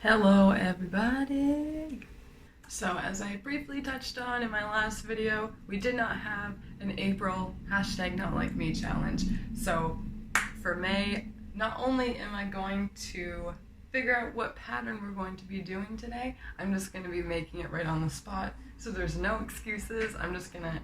Hello everybody! So as I briefly touched on in my last video, we did not have an April #NotLikeMe challenge. So for May, not only am I going to figure out what pattern we're going to be doing today, I'm just going to be making it right on the spot. So there's no excuses, I'm just going to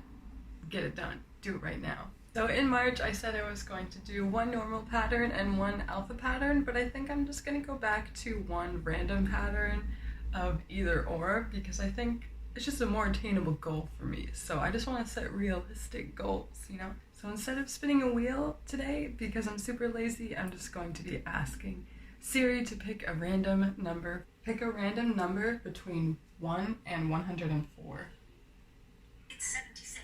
get it done, do it right now. So in March, I said I was going to do one normal pattern and one alpha pattern, but I think I'm just going to go back to one random pattern of either or, because I think it's just a more attainable goal for me. So I just want to set realistic goals, you know? So instead of spinning a wheel today, because I'm super lazy, I'm just going to be asking Siri to pick a random number. Pick a random number between 1 and 104. It's 76.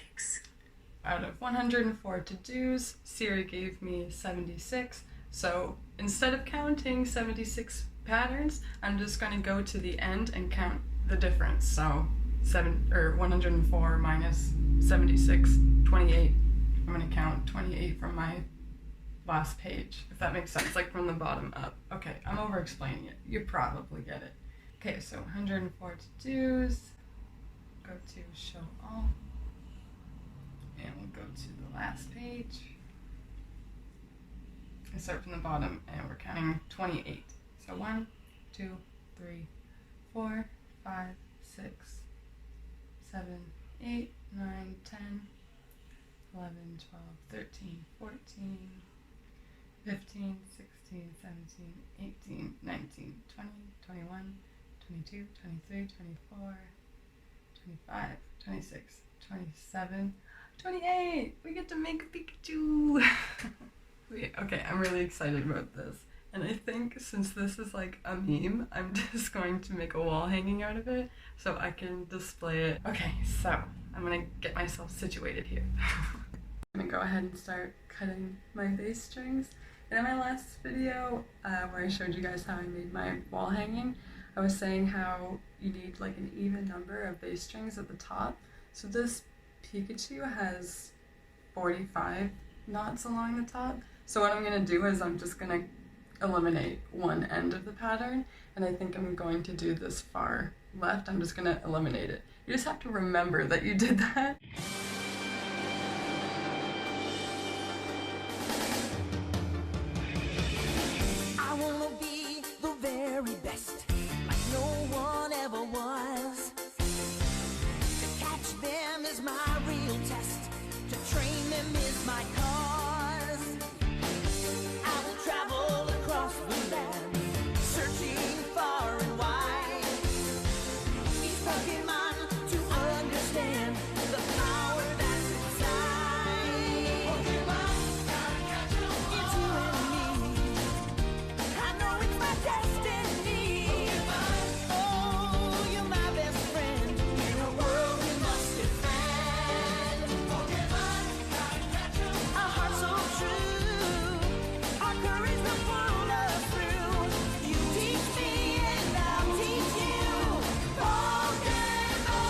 Out of 104 to-dos, Siri gave me 76. So instead of counting 76 patterns, I'm just going to go to the end and count the difference. So 104 minus 76, 28. I'm going to count 28 from my last page, if that makes sense, like from the bottom up. Okay, I'm over explaining it. You probably get it. Okay, so 104 to-dos. Go to show all. And we'll go to the last page. I start from the bottom and we're counting 28. So 1, 2, 3, 4, 5, 6, 7, 8, 9, 10, 11, 12, 13, 14, 15, 16, 17, 18, 19, 20, 21, 22, 23, 24, 25, 26, 27, 28! We get to make a Pikachu! Okay, I'm really excited about this. And I think since this is like a meme, I'm just going to make a wall hanging out of it so I can display it. Okay, so I'm gonna get myself situated here. I'm gonna go ahead and start cutting my vase strings. And in my last video, where I showed you guys how I made my wall hanging, I was saying how you need like an even number of vase strings at the top. So this Pikachu has 45 knots along the top. So what I'm going to do is I'm just going to eliminate one end of the pattern, and I think I'm going to do this far left. I'm just going to eliminate it. You just have to remember that you did that. I wanna be the very best, like no one ever was. To catch them is my real test, to train them is my cause. I will travel across the land, searching far and wide. Each Pokemon to understand the power that's inside. Pokemon, gotta catch 'em all. It's you and me. I know it's my destiny. Pokemon, oh, you're my best friend in a world we must defend. Pokemon, gotta catch 'em all. A heart so true, our courage will pull us through. You teach me and I'll teach you. Pokemon,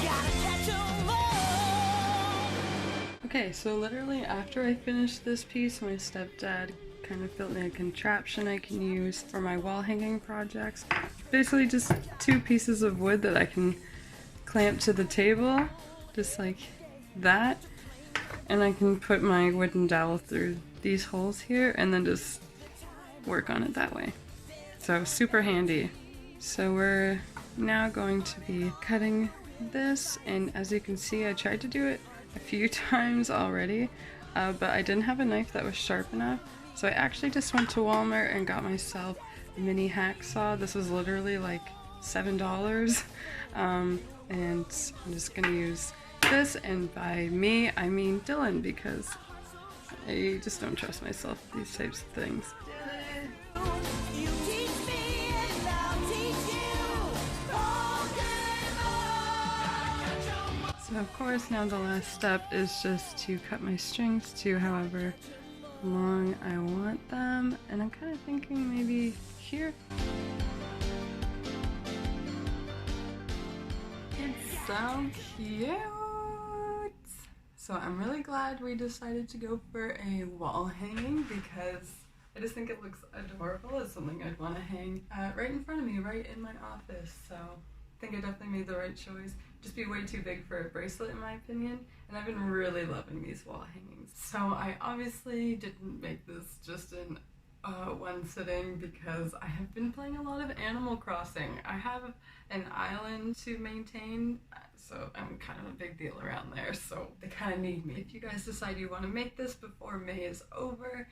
gotta catch 'em all. Okay, so literally after I finished this piece, my stepdad kind of built me a contraption I can use for my wall hanging projects. Basically just two pieces of wood that I can clamp to the table, just like that. And I can put my wooden dowel through these holes here and then just work on it that way. So super handy. So we're now going to be cutting this, and as you can see, I tried to do it a few times already, but I didn't have a knife that was sharp enough. So I actually just went to Walmart and got myself a mini hacksaw. This was literally like $7. And I'm just gonna use this, and by me, I mean Dylan, because I just don't trust myself with these types of things. You teach me and I'll teach you. Pokemon. So of course now the last step is just to cut my strings to however long I want them, and I'm kind of thinking maybe here. It's so cute! So I'm really glad we decided to go for a wall hanging because I just think it looks adorable. It's something I'd want hang right in front of me, right in my office. So I think I definitely made the right choice. Just be way too big for a bracelet in my opinion, and I've been really loving these wall hangings. So I obviously didn't make this just in one sitting because I have been playing a lot of Animal Crossing. I have an island to maintain, so I'm kind of a big deal around there, so they kind of need me. If you guys decide you want to make this before May is over,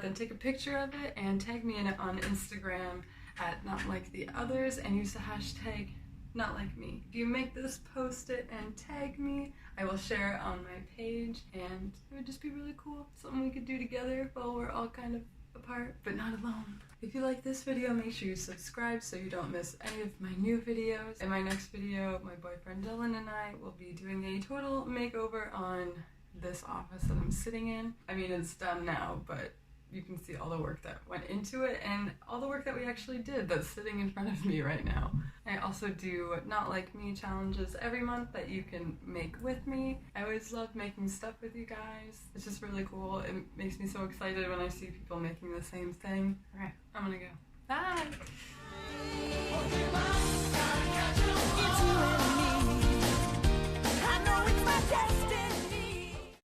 then take a picture of it and tag me in it on Instagram at KnotLikeTheOthers and use the hashtag NotLikeMe. If you make this, post it and tag me. I will share it on my page, and it would just be really cool. Something we could do together while we're all kind of apart, but not alone. If you like this video, make sure you subscribe so you don't miss any of my new videos. In my next video, my boyfriend Dylan and I will be doing a total makeover on this office that I'm sitting in. I mean, it's done now, but you can see all the work that went into it and all the work that we actually did that's sitting in front of me right now. I also do Not Like Me challenges every month that you can make with me. I always love making stuff with you guys. It's just really cool. It makes me so excited when I see people making the same thing. Alright, I'm gonna go. Bye!